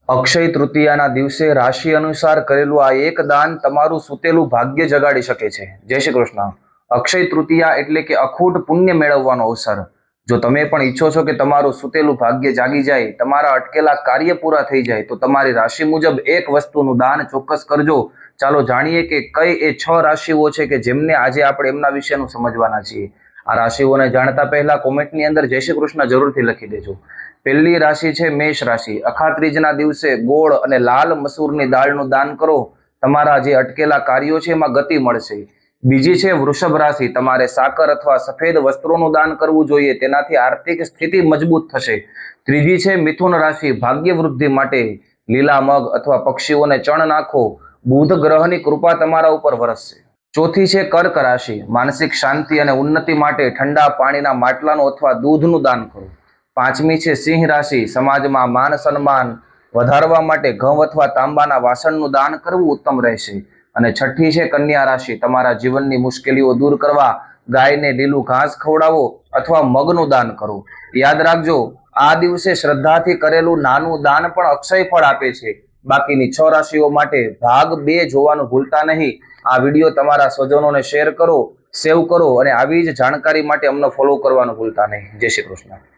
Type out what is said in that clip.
અક્ષય તૃતીયાના દિવસે રાશિ અનુસાર કરેલું આ એક દાન તમારું સુતેલું ભાગ્ય જગાડી શકે છે। જય શ્રી કૃષ્ણ। અક્ષય તૃતીયા એટલે કે અખૂટ પુણ્ય મેળવવાનો અવસર। જો તમે પણ ઈચ્છો છો કે તમારું સુતેલું ભાગ્ય જાગી જાય, તમારા અટકેલા કાર્ય પૂરા થઈ જાય, તો તમારી રાશિ મુજબ એક વસ્તુનું દાન ચોક્કસ કરજો। ચાલો જાણીએ કે કઈ એ 6 રાશિઓ છે કે જેમને આજે આપણે એમના વિશેનું સમજવાના છીએ। આ રાશિઓને જાણતા પહેલા કોમેન્ટની અંદર જય શ્રી કૃષ્ણ જરૂરથી લખી દેજો। પહેલી રાશિ છે મેષ રાશિ। અખાત્રીજના દિવસે ગોળ અને લાલ મસૂરની દાળનું દાન કરો, તમારા જે અટકેલા કાર્યો છે એમાં ગતિ મળશે। બીજી છે વૃષભ રાશિ। તમારે સાકર અથવા સફેદ વસ્ત્રોનું દાન કરવું જોઈએ, તેનાથી આર્થિક સ્થિતિ મજબૂત થશે। ત્રીજી છે મિથુન રાશિ। ભાગ્ય વૃદ્ધિ માટે લીલા મગ અથવા પક્ષીઓને ચણ નાખો, બુધ ગ્રહની કૃપા તમારા ઉપર વરસશે। ચોથી છે કર્ક રાશિ। માનસિક શાંતિ અને ઉન્નતિ માટે ઠંડા પાણીના માટલાનું અથવા દૂધનું દાન કરો। પાંચમી છે સિંહ રાશિ। સમાજમાં માન સન્માન વધારવા માટે ઘઉં અથવા તાંબાના વાસણનું દાન કરવું ઉત્તમ રહેશે। અને છઠ્ઠી છે કન્યા રાશિ। તમારા જીવનની મુશ્કેલીઓ દૂર કરવા ગાયને લીલું ઘાસ ખવડાવો અથવા મગનું દાન કરો। યાદ રાખજો, આ દિવસે શ્રદ્ધાથી કરેલું નાનું દાન પણ અક્ષય ફળ આપે છે। બાકીની 6 રાશિઓ માટે ભાગ 2 જોવાનું ભૂલતા નહીં। આ વિડીયો તમારા સ્વજનોને શેર કરો, સેવ કરો અને આવી જ જાણકારી માટે અમને ફોલો કરવાનું ભૂલતા નહીં। જય શ્રી કૃષ્ણ।